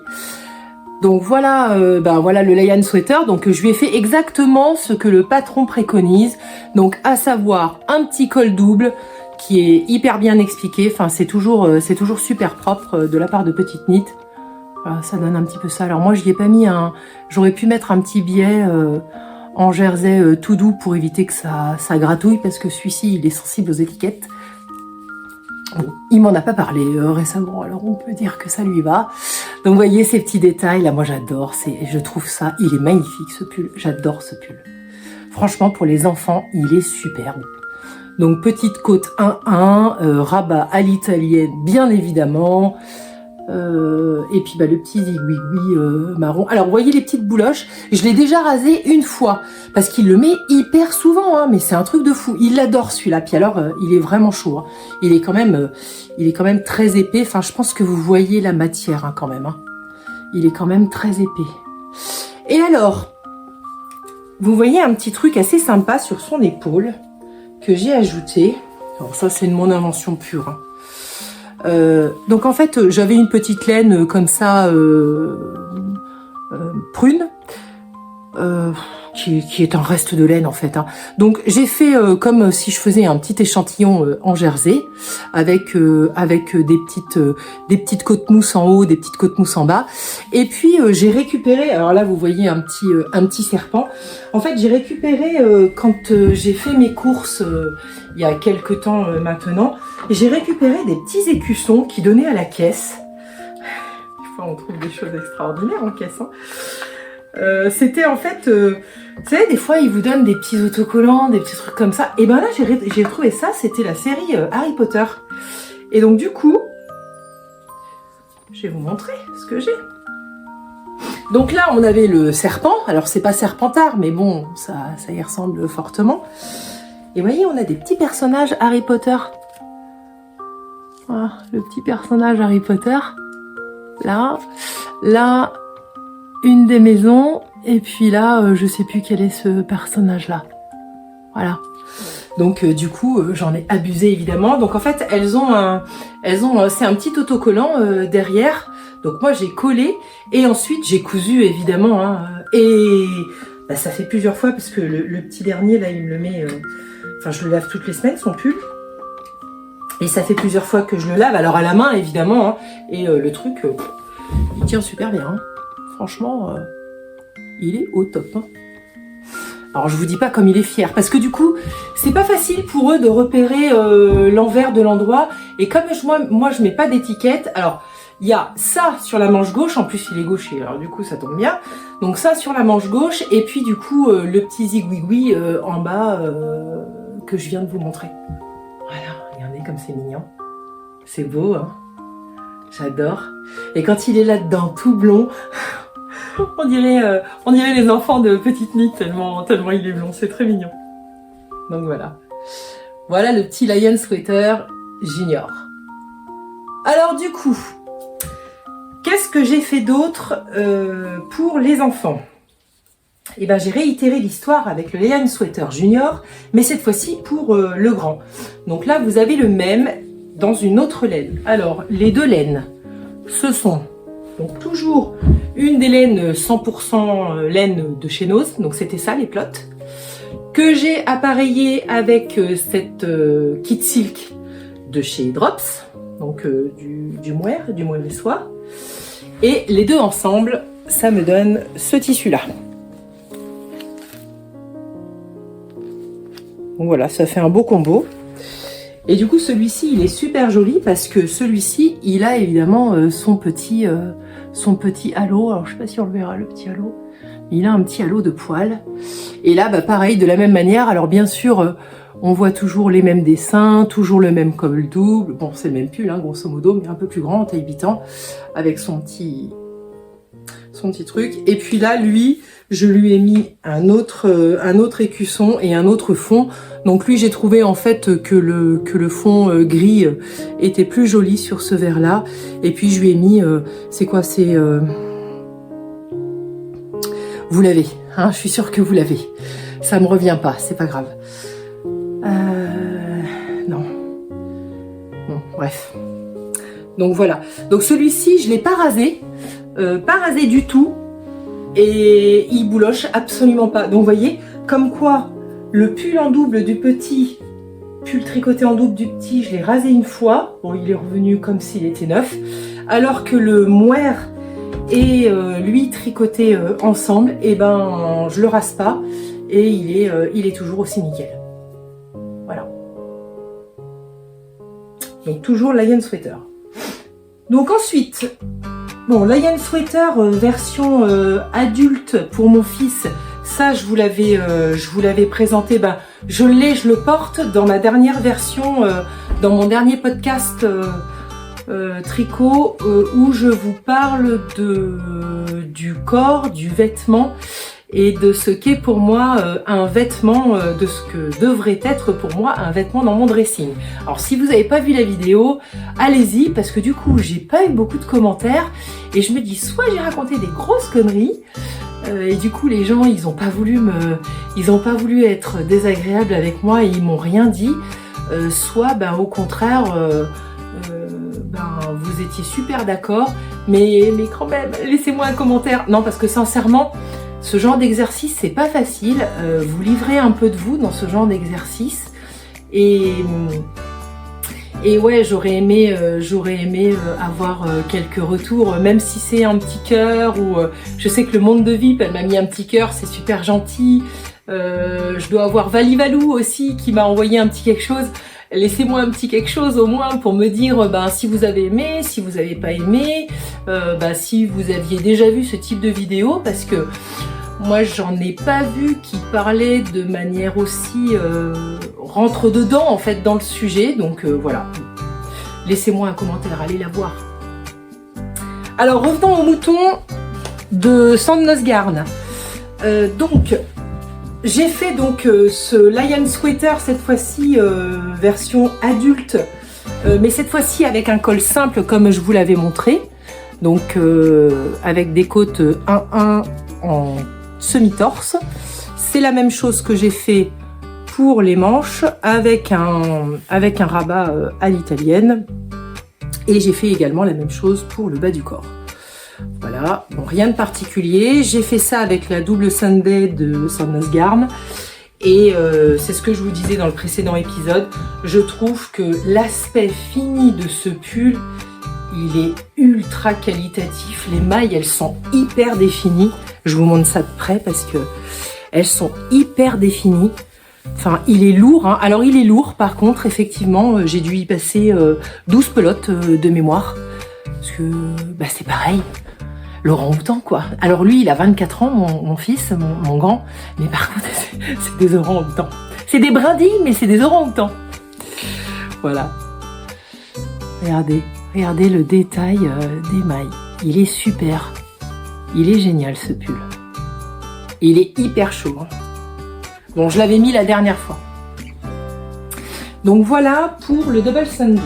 A: Donc voilà, voilà le lion sweater. Donc je lui ai fait exactement ce que le patron préconise. Donc à savoir un petit col double qui est hyper bien expliqué. Enfin c'est toujours super propre de la part de Petite Knit. Voilà, ça donne un petit peu ça. Alors moi j'y ai pas mis j'aurais pu mettre un petit biais en jersey tout doux pour éviter que ça gratouille, parce que celui-ci il est sensible aux étiquettes. Bon, il m'en a pas parlé récemment, alors on peut dire que ça lui va. Donc vous voyez ces petits détails, là moi j'adore, je trouve ça, il est magnifique ce pull, j'adore ce pull. Franchement pour les enfants, il est superbe. Donc petite côte 1-1, rabat à l'italienne bien évidemment. Et puis le petit zigouigui marron. Alors vous voyez les petites bouloches, je l'ai déjà rasé une fois parce qu'il le met hyper souvent, hein, mais c'est un truc de fou. Il l'adore celui-là. Puis alors il est vraiment chaud. Hein. Il est quand même très épais. Enfin je pense que vous voyez la matière hein, quand même. Hein. Il est quand même très épais. Et alors vous voyez un petit truc assez sympa sur son épaule que j'ai ajouté. Alors ça c'est de mon invention pure. Hein. Donc en fait j'avais une petite laine comme ça prune qui est un reste de laine en fait hein. Donc j'ai fait comme si je faisais un petit échantillon en jersey avec des petites côtes mousse en haut, des petites côtes mousse en bas, et puis j'ai récupéré, alors là vous voyez un petit serpent. En fait j'ai récupéré quand j'ai fait mes courses il y a quelques temps maintenant, j'ai récupéré des petits écussons qui donnaient à la caisse. Des fois on trouve des choses extraordinaires en caisse hein. C'était en fait, vous savez, des fois ils vous donnent des petits autocollants, des petits trucs comme ça. Et ben là j'ai trouvé ça, c'était la série Harry Potter. Et donc du coup, je vais vous montrer ce que j'ai. Donc là on avait le serpent, alors c'est pas Serpentard, mais bon, ça y ressemble fortement. Et vous voyez, on a des petits personnages Harry Potter. Voilà, le petit personnage Harry Potter. Là, une des maisons, et puis là, je sais plus quel est ce personnage-là. Voilà. Donc du coup, j'en ai abusé évidemment. Donc en fait, c'est un petit autocollant derrière. Donc moi j'ai collé et ensuite j'ai cousu évidemment. Hein, et ça fait plusieurs fois parce que le petit dernier là, il me le met. Enfin, je le lave toutes les semaines son pull. Et ça fait plusieurs fois que je le lave. Alors à la main évidemment. Hein, et le truc, il tient super bien. Hein. Franchement, il est au top. Hein. Alors je vous dis pas comme il est fier, parce que du coup, c'est pas facile pour eux de repérer l'envers de l'endroit. Et comme moi je mets pas d'étiquette, alors il y a ça sur la manche gauche, en plus il est gaucher, alors du coup ça tombe bien. Donc ça sur la manche gauche, et puis du coup le petit zigouigoui en bas que je viens de vous montrer. Voilà, regardez comme c'est mignon. C'est beau, hein. J'adore. Et quand il est là-dedans, tout blond, on dirait les enfants de Petite Nuit, tellement il est blond, c'est très mignon. Donc voilà. Voilà le petit Lion Sweater Junior. Alors du coup, qu'est-ce que j'ai fait d'autre pour les enfants? Eh ben, j'ai réitéré l'histoire avec le Lion Sweater Junior, mais cette fois-ci pour le grand. Donc là, vous avez le même dans une autre laine. Alors, les deux laines, ce sont donc toujours une des laines 100% laine de chez Nose, donc c'était ça les plots, que j'ai appareillé avec cette Kit Silk de chez Drops, donc du mohair et soie. Et les deux ensemble, ça me donne ce tissu-là. Donc voilà, ça fait un beau combo. Et du coup, celui-ci, il est super joli parce que celui-ci, il a évidemment son petit halo. Alors, je sais pas si on le verra, le petit halo. Il a un petit halo de poil. Et là, pareil, de la même manière. Alors, bien sûr, on voit toujours les mêmes dessins, toujours le même col double. Bon, c'est le même pull, hein, grosso modo, mais un peu plus grand, en taille 8 ans, avec son petit truc. Et puis là, lui, je lui ai mis un autre écusson et un autre fond. Donc lui, j'ai trouvé en fait que le fond gris était plus joli sur ce vert là. Et puis je lui ai mis, c'est quoi, c'est vous l'avez, hein, je suis sûre que vous l'avez. Ça me revient pas, c'est pas grave. Non. Bon, bref. Donc voilà. Donc celui-ci, je l'ai pas rasé du tout. Et il bouloche absolument pas. Donc vous voyez, comme quoi le pull en double du petit, pull tricoté en double du petit, je l'ai rasé une fois. Bon, il est revenu comme s'il était neuf. Alors que le mohair et lui tricoté ensemble, et ben je le rase pas et il est toujours aussi nickel. Voilà. Donc toujours Lion Sweater. Donc ensuite, bon, Lion Sweater version adulte pour mon fils, Ça, je vous l'avais présenté. Ben, je le porte dans ma dernière version, dans mon dernier podcast tricot, où je vous parle du corps, du vêtement et de ce qu'est pour moi un vêtement, de ce que devrait être pour moi un vêtement dans mon dressing. Alors si vous n'avez pas vu la vidéo, allez-y, parce que du coup j'ai pas eu beaucoup de commentaires et je me dis soit j'ai raconté des grosses conneries et du coup les gens ils ont pas voulu être désagréables avec moi et ils m'ont rien dit, soit ben au contraire ben vous étiez super d'accord, mais quand même laissez-moi un commentaire. Non, parce que sincèrement ce genre d'exercice, c'est pas facile. Vous livrez un peu de vous dans ce genre d'exercice. Et ouais, j'aurais aimé avoir quelques retours, même si c'est un petit cœur, ou je sais que le monde de VIP, elle m'a mis un petit cœur, c'est super gentil. Je dois avoir Valivalou aussi qui m'a envoyé un petit quelque chose. Laissez-moi un petit quelque chose au moins pour me dire ben, si vous avez aimé, si vous n'avez pas aimé, ben, si vous aviez déjà vu ce type de vidéo, parce que moi j'en ai pas vu qui parlait de manière aussi rentre dedans en fait dans le sujet, donc voilà. Laissez-moi un commentaire, allez la voir. Alors revenons au mouton de Sandnesgarn. Donc j'ai fait donc ce Lion Sweater cette fois-ci version adulte, mais cette fois-ci avec un col simple comme je vous l'avais montré, donc avec des côtes 1-1 en semi-torse. C'est la même chose que j'ai fait pour les manches avec un rabat à l'italienne, et j'ai fait également la même chose pour le bas du corps. Voilà, bon, rien de particulier. J'ai fait ça avec la double Sunday de Sandnesgarn et c'est ce que je vous disais dans le précédent épisode. Je trouve que l'aspect fini de ce pull, il est ultra qualitatif. Les mailles, elles sont hyper définies. Je vous montre ça de près parce que elles sont hyper définies. Enfin, il est lourd, hein. Alors il est lourd par contre, effectivement, j'ai dû y passer 12 pelotes de mémoire. Parce que bah, c'est pareil. L'orang-outan quoi. Alors lui il a 24 ans, mon fils, mon grand, mais par contre c'est des orangs-outans. C'est des brindilles mais c'est des orangs-outans. Voilà. Regardez le détail des mailles. Il est super. Il est génial ce pull. Il est hyper chaud. Hein. Bon, je l'avais mis la dernière fois. Donc voilà pour le Double Sunday.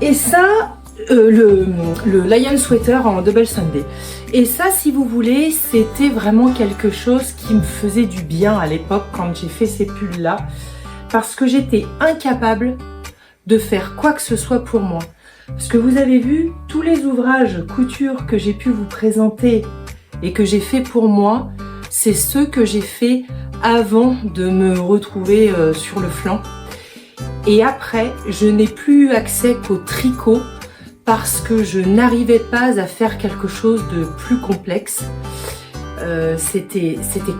A: Et ça, le Lion Sweater en Double Sunday. Et ça, si vous voulez, c'était vraiment quelque chose qui me faisait du bien à l'époque quand j'ai fait ces pulls-là. Parce que j'étais incapable de faire quoi que ce soit pour moi. Parce que vous avez vu, tous les ouvrages couture que j'ai pu vous présenter et que j'ai fait pour moi, c'est ceux que j'ai fait avant de me retrouver sur le flanc. Et après, je n'ai plus eu accès qu'au tricot parce que je n'arrivais pas à faire quelque chose de plus complexe. C'était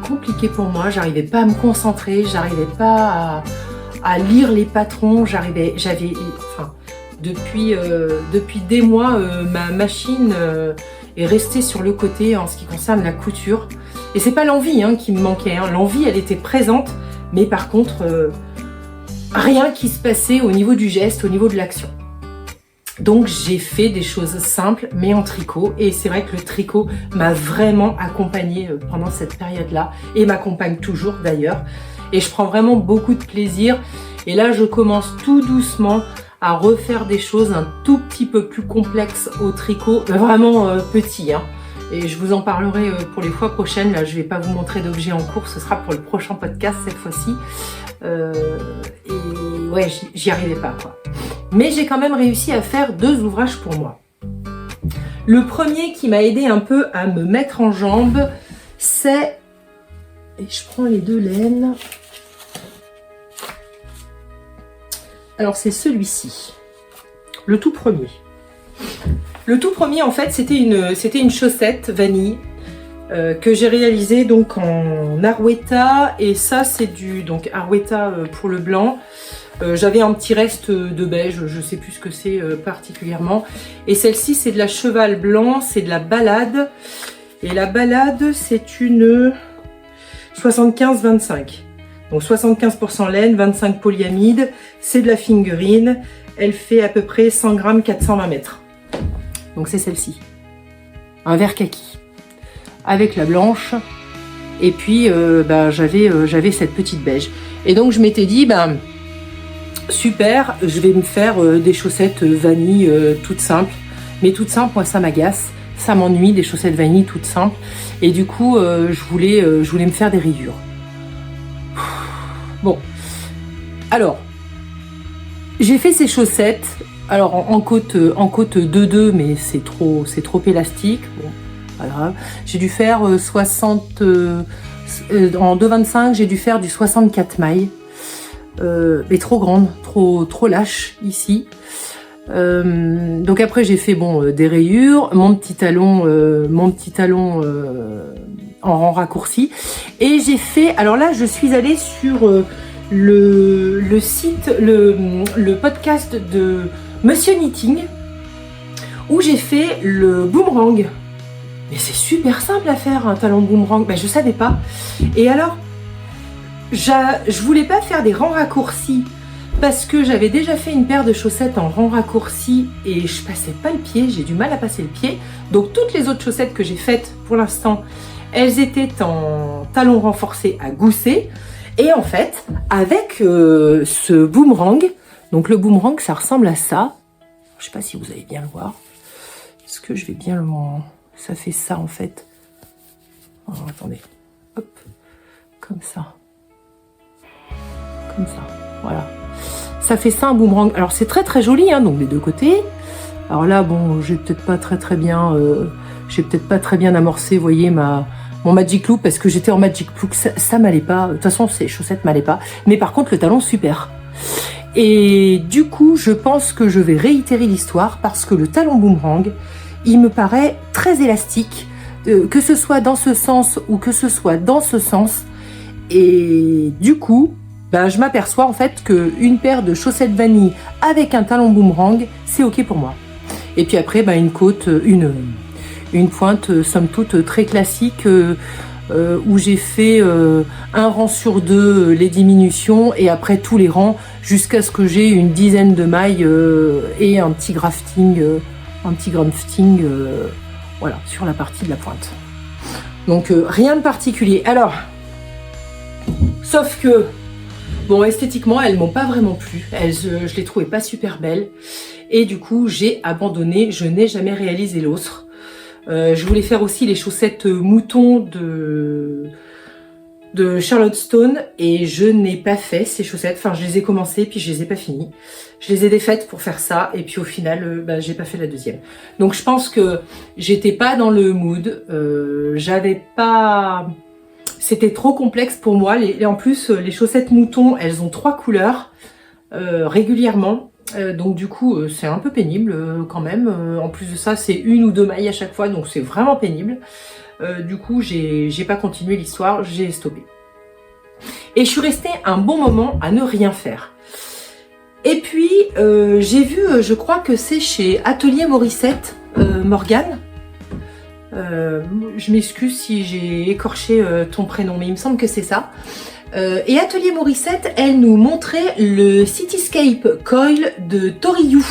A: compliqué pour moi, j'arrivais pas à me concentrer, j'arrivais pas à lire les patrons, depuis des mois, ma machine est restée sur le côté en ce qui concerne la couture. Et c'est pas l'envie hein, qui me manquait, hein. L'envie elle était présente, mais par contre rien qui se passait au niveau du geste, au niveau de l'action. Donc j'ai fait des choses simples mais en tricot, et c'est vrai que le tricot m'a vraiment accompagnée pendant cette période-là et m'accompagne toujours d'ailleurs, et je prends vraiment beaucoup de plaisir. Et là je commence tout doucement à refaire des choses un tout petit peu plus complexes au tricot, vraiment petit hein. Et je vous en parlerai pour les fois prochaines. Là je vais pas vous montrer d'objets en cours, ce sera pour le prochain podcast cette fois-ci. Et ouais, j'y arrivais pas quoi. Mais j'ai quand même réussi à faire 2 ouvrages pour moi. Le premier qui m'a aidé un peu à me mettre en jambe, c'est... Et je prends les 2 laines. Alors c'est celui-ci. Le tout premier. Le tout premier en fait c'était une chaussette vanille que j'ai réalisée donc en Arwetta, et ça c'est du donc Arwetta pour le blanc. J'avais un petit reste de beige, je sais plus ce que c'est particulièrement. Et celle-ci c'est de la cheval blanc, c'est de la balade. Et la balade c'est une 75-25. Donc 75% laine, 25 polyamide, c'est de la fingering. Elle fait à peu près 100 grammes, 420 mètres. Donc c'est celle-ci. Un vert kaki. Avec la blanche. Et puis j'avais cette petite beige. Et donc je m'étais dit, super, je vais me faire des chaussettes vanille toutes simples. Mais toutes simples, moi ça m'agace. Ça m'ennuie, des chaussettes vanille toutes simples. Et du coup, je voulais me faire des rayures. Bon, alors, j'ai fait ces chaussettes, alors en côte 2-2, mais c'est trop élastique, bon, pas grave. J'ai dû faire 60, en 2,25, j'ai dû faire du 64 mailles, mais trop grande, trop lâche ici. Donc après j'ai fait des rayures, mon petit talon en rang raccourci, et j'ai fait, alors là je suis allée sur le site, le podcast de Monsieur Knitting, où j'ai fait le boomerang. Mais c'est super simple à faire un talon boomerang, je savais pas. Et alors je voulais pas faire des rangs raccourcis parce que j'avais déjà fait une paire de chaussettes en rang raccourci et je passais pas le pied, j'ai du mal à passer le pied. Donc toutes les autres chaussettes que j'ai faites pour l'instant, elles étaient en talon renforcé à gousset. Et en fait, avec ce boomerang, donc le boomerang, ça ressemble à ça. Je sais pas si vous allez bien le voir. Est-ce que je vais bien le... Ça fait ça en fait. Oh, attendez. Hop. Comme ça. Comme ça. Voilà. Ça fait ça un boomerang. Alors c'est très joli, hein, donc les deux côtés. Alors là, j'ai peut-être pas très bien amorcé, vous voyez, mon Magic Loop, parce que j'étais en Magic Loop, ça m'allait pas. De toute façon, ces chaussettes m'allaient pas. Mais par contre, le talon, super. Et du coup, je pense que je vais réitérer l'histoire parce que le talon boomerang, il me paraît très élastique, que ce soit dans ce sens ou que ce soit dans ce sens. Et du coup, je m'aperçois en fait qu'une paire de chaussettes vanille avec un talon boomerang, c'est ok pour moi. Et puis après, une côte, une pointe, somme toute, très classique, où j'ai fait un rang sur deux les diminutions et après tous les rangs jusqu'à ce que j'ai une dizaine de mailles et un petit grafting, voilà, sur la partie de la pointe. Donc rien de particulier. Alors, sauf que esthétiquement, elles m'ont pas vraiment plu. Je les trouvais pas super belles. Et du coup, j'ai abandonné. Je n'ai jamais réalisé l'autre. Je voulais faire aussi les chaussettes mouton de Charlotte Stone. Et je n'ai pas fait ces chaussettes. Enfin, je les ai commencées, puis je les ai pas finies. Je les ai défaites pour faire ça. Et puis au final, j'ai pas fait la deuxième. Donc je pense que j'étais pas dans le mood. J'avais pas... C'était trop complexe pour moi. En plus, les chaussettes mouton, elles ont 3 couleurs régulièrement. Donc du coup, c'est un peu pénible quand même. En plus de ça, c'est 1 ou 2 mailles à chaque fois. Donc c'est vraiment pénible. Du coup, j'ai pas continué l'histoire. J'ai stoppé. Et je suis restée un bon moment à ne rien faire. Et puis, j'ai vu, je crois que c'est chez Atelier Morissette, Morgane. Je m'excuse si j'ai écorché ton prénom, mais il me semble que c'est ça. Et Atelier Morissette, elle nous montrait le Cityscape Coil de Toriou.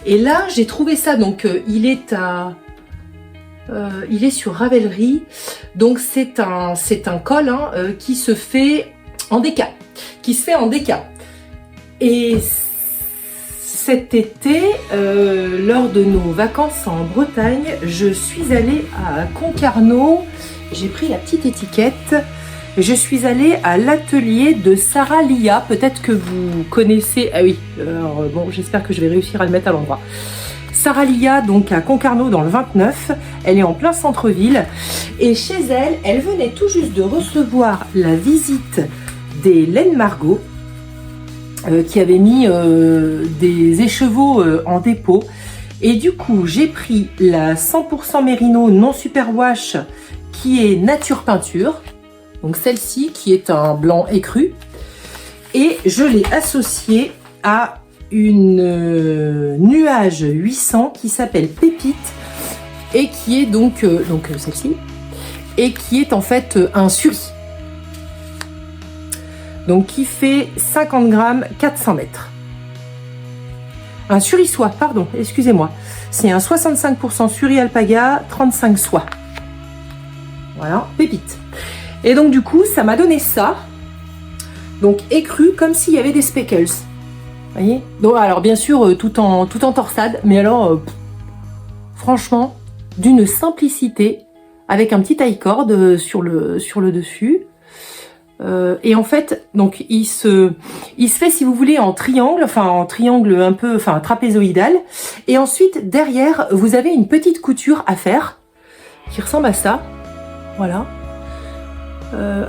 A: Et là, j'ai trouvé ça, donc il est sur Ravelry. Donc c'est un col qui se fait en déca. Et cet été, lors de nos vacances en Bretagne, je suis allée à Concarneau, j'ai pris la petite étiquette, je suis allée à l'atelier de Sarah Lia, peut-être que vous connaissez, ah oui, alors j'espère que je vais réussir à le mettre à l'endroit. Sarah Lia, donc à Concarneau dans le 29, elle est en plein centre-ville, et chez elle, elle venait tout juste de recevoir la visite des Laine Margot, qui avait mis des écheveaux en dépôt. Et du coup, j'ai pris la 100% Mérino non superwash qui est nature peinture. Donc celle-ci qui est un blanc écru. Et je l'ai associée à une nuage 800 qui s'appelle Pépite et qui est donc celle-ci. Et qui est en fait un suri. donc qui fait 50 grammes, 400 mètres. Un suri soie, pardon, excusez-moi. C'est un 65% suri alpaga, 35 soie. Voilà, pépite. Et donc du coup, ça m'a donné ça. Donc écru comme s'il y avait des speckles. Vous voyez? Donc alors bien sûr, tout en torsade, mais alors franchement, d'une simplicité, avec un petit taille corde sur le dessus. Et en fait, donc il se fait, si vous voulez, en triangle un peu, enfin trapézoïdal. Et ensuite, derrière, vous avez une petite couture à faire qui ressemble à ça. Voilà.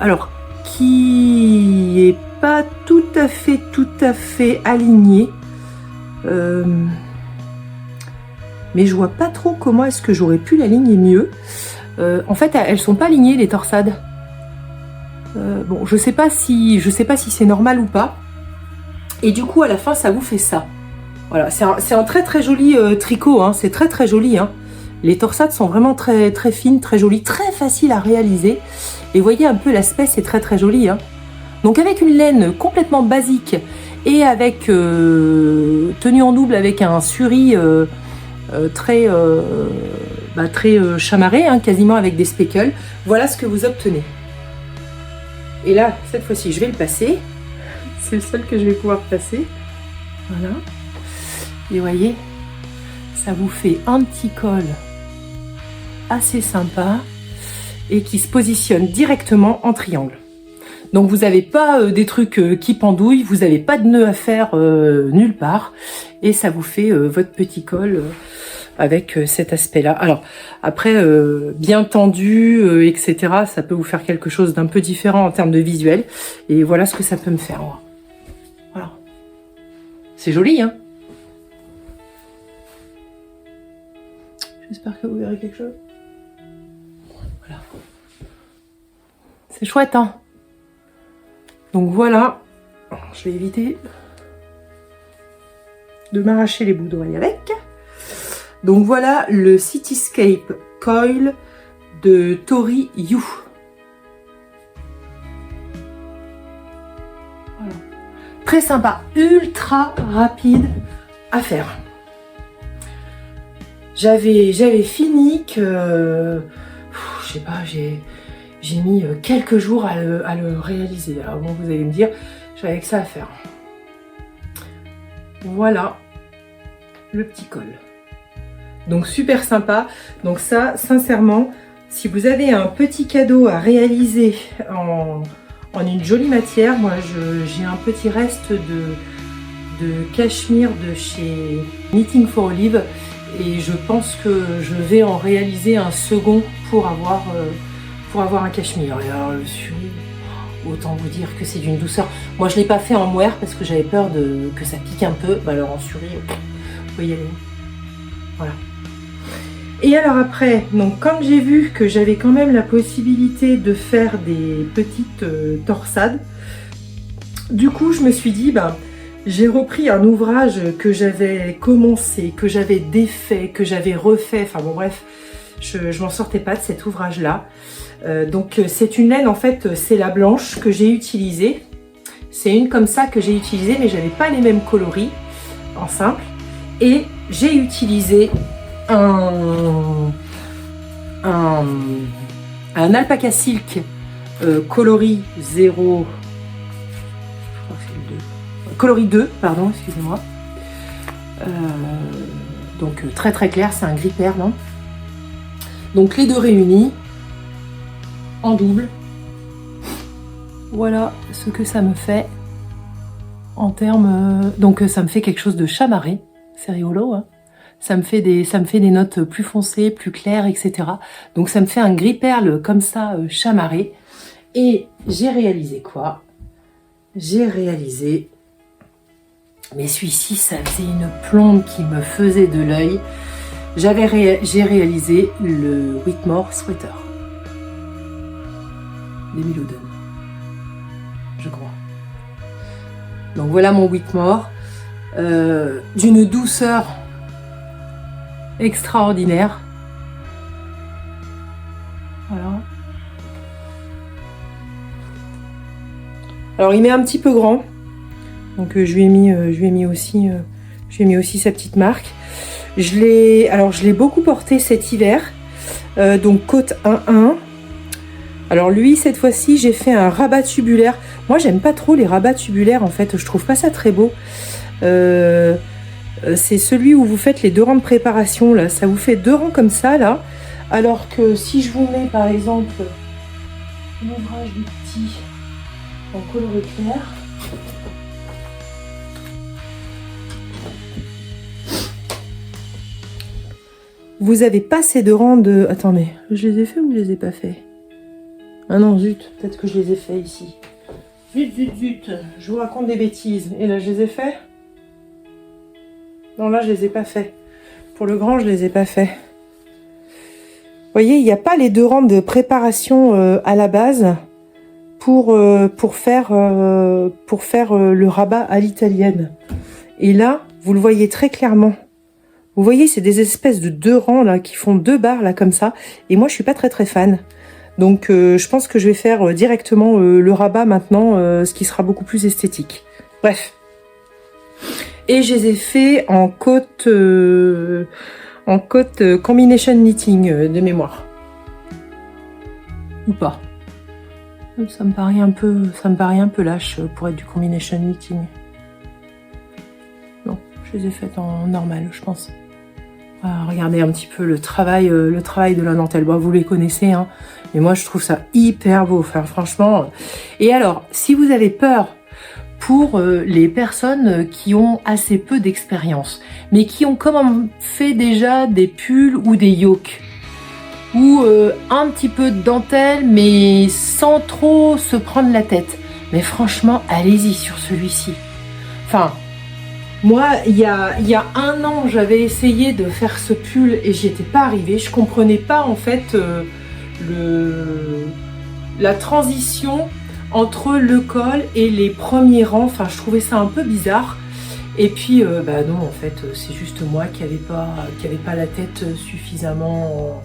A: Alors, qui est pas tout à fait alignée. Mais je vois pas trop comment est-ce que j'aurais pu l'aligner mieux. En fait, elles sont pas alignées, les torsades. Bon, je sais pas si c'est normal ou pas. Et du coup, à la fin, ça vous fait ça. Voilà, c'est un très joli tricot. Hein, c'est très joli. Hein. Les torsades sont vraiment très fines, très jolies, très faciles à réaliser. Et vous voyez un peu l'aspect, c'est très joli. Hein. Donc avec une laine complètement basique et avec tenue en double avec un suri très chamarré, hein, quasiment avec des speckles. Voilà ce que vous obtenez. Et là, cette fois-ci, je vais le passer. C'est le seul que je vais pouvoir passer. Voilà. Et vous voyez, ça vous fait un petit col assez sympa et qui se positionne directement en triangle. Donc vous n'avez pas des trucs qui pendouillent, vous n'avez pas de nœud à faire nulle part. Et ça vous fait votre petit col avec cet aspect-là. Alors, après, bien tendu, etc., ça peut vous faire quelque chose d'un peu différent en termes de visuel. Et voilà ce que ça peut me faire. Voilà. C'est joli, hein? J'espère que vous verrez quelque chose. Voilà. C'est chouette, hein? Donc voilà. Je vais éviter de m'arracher les bouts d'oreilles avec. Donc voilà le Cityscape Coil de Tori You. Voilà. Très sympa, ultra rapide à faire. J'avais fini que, je sais pas, j'ai mis quelques jours à le réaliser. Alors bon, vous allez me dire, j'avais que ça à faire. Voilà le petit col. Donc super sympa. Donc ça, sincèrement, si vous avez un petit cadeau à réaliser en une jolie matière, moi j'ai un petit reste de cachemire de chez Knitting for Olive et je pense que je vais en réaliser un second pour avoir un cachemire. Et alors le suri, autant vous dire que c'est d'une douceur. Moi je ne l'ai pas fait en mohair parce que j'avais peur que ça pique un peu. Bah, alors en suri, vous pouvez y aller. Voilà. Et alors après, donc comme j'ai vu que j'avais quand même la possibilité de faire des petites torsades, du coup je me suis dit, j'ai repris un ouvrage que j'avais commencé, que j'avais défait, que j'avais refait, enfin bon bref, je m'en sortais pas de cet ouvrage-là. Donc c'est une laine, en fait, c'est la blanche que j'ai utilisée. C'est une comme ça que j'ai utilisée, mais j'avais pas les mêmes coloris en simple. Et j'ai utilisé un alpaca silk coloris 0, coloris 2, pardon, excusez-moi. Donc très clair, c'est un gris perle. Hein. Donc les deux réunis en double. Voilà ce que ça me fait en termes. Donc ça me fait quelque chose de chamarré. C'est rigolo, hein. Ça me fait des notes plus foncées, plus claires, etc. Donc ça me fait un gris perle comme ça, chamarré. Et j'ai réalisé quoi? J'ai réalisé... Mais celui-ci, ça faisait une plombe qui me faisait de l'œil. J'ai réalisé le Whitmore Sweater. d'Emile Oden. Je crois. Donc voilà mon Whitmore. D'une douceur extraordinaire. Voilà. Alors il m'est un petit peu grand, donc je lui ai mis aussi sa petite marque. Je l'ai beaucoup porté cet hiver, donc côte 1-1. Alors lui, cette fois-ci, j'ai fait un rabat tubulaire. Moi, j'aime pas trop les rabats tubulaires, en fait. Je trouve pas ça très beau. C'est celui où vous faites les 2 rangs de préparation, là. Ça vous fait 2 rangs comme ça, là. Alors que si je vous mets, par exemple, l'ouvrage du petit en coloré clair, vous avez pas ces 2 rangs de... Attendez, je les ai fait ou je les ai pas fait? Ah non, zut, peut-être que je les ai fait ici. Zut, je vous raconte des bêtises. Et là, je les ai fait? Non, là, je les ai pas fait. Pour le grand, je les ai pas fait. Vous voyez, il n'y a pas les 2 rangs de préparation à la base pour faire le rabat à l'italienne. Et là, vous le voyez très clairement. Vous voyez, c'est des espèces de 2 rangs là qui font 2 barres là comme ça. Et moi, je suis pas très fan. Donc, je pense que je vais faire directement le rabat maintenant, ce qui sera beaucoup plus esthétique. Bref. Et je les ai fait en côte combination knitting de mémoire. Ou pas. Ça me paraît un peu lâche pour être du combination knitting. Non, je les ai faites en normal, je pense. Regardez un petit peu le travail de la dentelle. Bon, vous les connaissez, hein. Mais moi, je trouve ça hyper beau. Enfin, franchement. Et alors, si vous avez peur pour les personnes qui ont assez peu d'expérience, mais qui ont quand même fait déjà des pulls ou des yokes, ou un petit peu de dentelle, mais sans trop se prendre la tête. Mais franchement, allez-y sur celui-ci. Enfin, moi, il y a 1 an, j'avais essayé de faire ce pull et j'y étais pas arrivée. Je comprenais pas en fait la transition entre le col et les premiers rangs. Enfin, je trouvais ça un peu bizarre. Et puis, bah non, en fait, c'est juste moi qui avait pas la tête suffisamment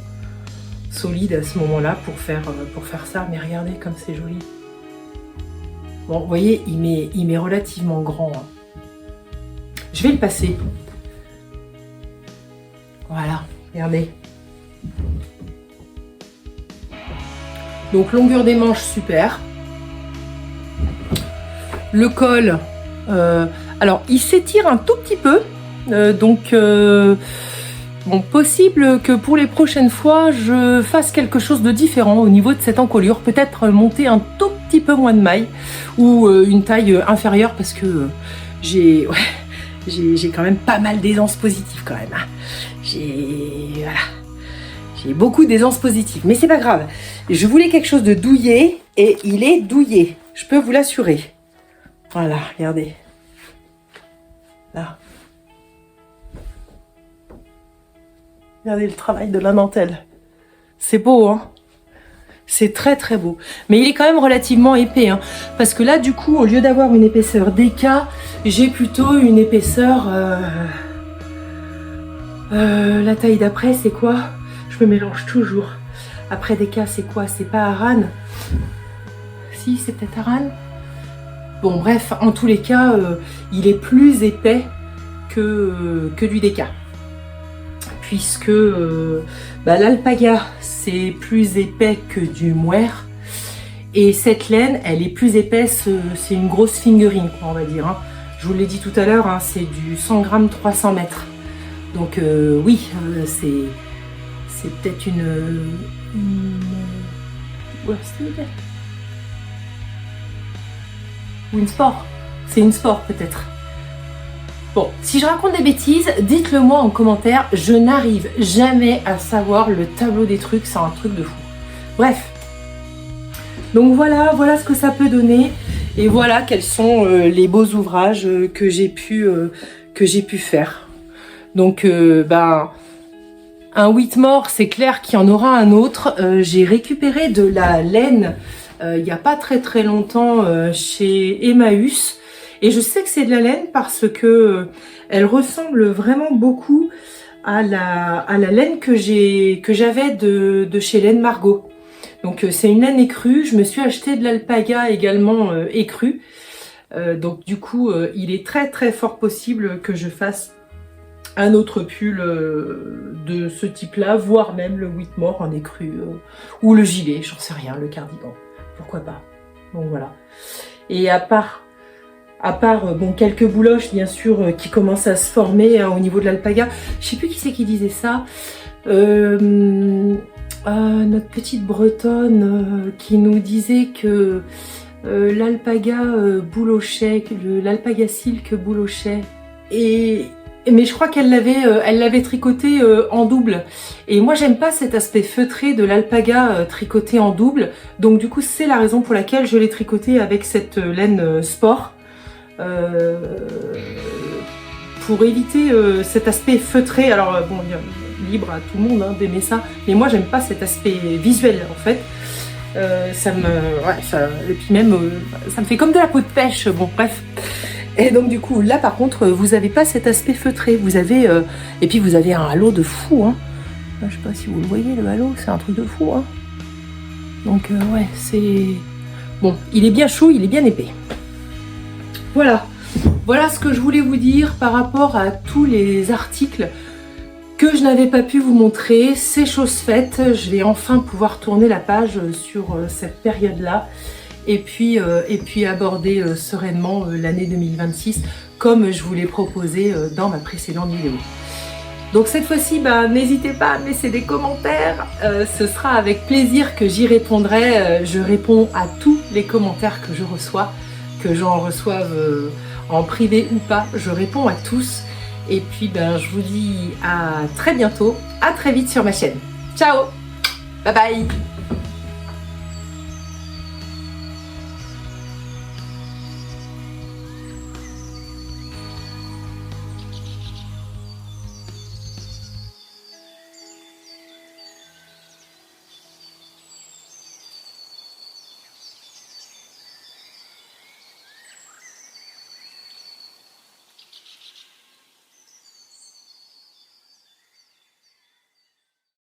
A: solide à ce moment-là pour faire ça. Mais regardez comme c'est joli. Bon, vous voyez, il m'est relativement grand. Hein. Je vais le passer. Voilà, regardez. Donc, longueur des manches, super. Le col, alors il s'étire un tout petit peu, bon, possible que pour les prochaines fois je fasse quelque chose de différent au niveau de cette encolure, peut-être monter un tout petit peu moins de maille ou une taille inférieure parce que j'ai quand même pas mal d'aisance positive quand même. Hein. J'ai beaucoup d'aisance positive, mais c'est pas grave. Je voulais quelque chose de douillet et il est douillet, je peux vous l'assurer. Voilà, regardez. Là. Regardez le travail de la dentelle. C'est beau, hein? C'est très beau. Mais il est quand même relativement épais, hein? Parce que là, du coup, au lieu d'avoir une épaisseur DK, j'ai plutôt une épaisseur... la taille d'après, c'est quoi? Je me mélange toujours. Après DK, c'est quoi? C'est pas Aran? Si, c'est peut-être Aran? Bon, bref, en tous les cas, il est plus épais que du DK. Puisque l'alpaga, c'est plus épais que du mohair. Et cette laine, elle est plus épaisse, c'est une grosse fingering, quoi, on va dire. Hein. Je vous l'ai dit tout à l'heure, hein, c'est du 100 grammes 300 mètres. Donc oui, c'est peut-être ou une sport. C'est une sport peut-être. Bon, si je raconte des bêtises, dites-le moi en commentaire. Je n'arrive jamais à savoir le tableau des trucs, c'est un truc de fou. Bref. Donc voilà ce que ça peut donner. Et voilà quels sont les beaux ouvrages que j'ai pu faire. Donc un Whitmore, c'est clair qu'il y en aura un autre. J'ai récupéré de la laine il n'y a pas très longtemps chez Emmaüs. Et je sais que c'est de la laine parce que elle ressemble vraiment beaucoup à la laine que j'avais de chez Laine Margot. Donc c'est une laine écrue. Je me suis acheté de l'alpaga également écrue. Donc du coup, il est très très fort possible que je fasse un autre pull de ce type-là, voire même le Whitmore en écru, ou le gilet, j'en sais rien, le cardigan, pourquoi pas. Donc voilà. Et à part bon, quelques bouloches bien sûr qui commencent à se former au niveau de l'alpaga. Je sais plus qui c'est qui disait ça. Notre petite bretonne qui nous disait que l'alpaga boulochait, l'alpaga silk boulochait. Mais je crois qu'elle l'avait tricoté en double. Et moi, j'aime pas cet aspect feutré de l'alpaga tricoté en double. Donc du coup, c'est la raison pour laquelle je l'ai tricoté avec cette laine sport. Pour éviter cet aspect feutré. Alors bon, libre à tout le monde hein, d'aimer ça. Mais moi, j'aime pas cet aspect visuel en fait. Et puis même, ça me fait comme de la peau de pêche. Bon, bref. Et donc du coup là par contre vous n'avez pas cet aspect feutré, vous avez et puis vous avez un halo de fou hein. Je sais pas si vous le voyez le halo, c'est un truc de fou hein. Donc ouais c'est bon, il est bien chaud, il est bien épais. Voilà ce que je voulais vous dire par rapport à tous les articles que je n'avais pas pu vous montrer. C'est chose faite, je vais enfin pouvoir tourner la page sur cette période là. Et puis aborder sereinement l'année 2026 comme je vous l'ai proposé dans ma précédente vidéo. Donc cette fois-ci, n'hésitez pas à me laisser des commentaires, ce sera avec plaisir que j'y répondrai. Je réponds à tous les commentaires que je reçois, que j'en reçoive en privé ou pas, je réponds à tous. Et puis je vous dis à très bientôt, à très vite sur ma chaîne. Ciao, bye bye.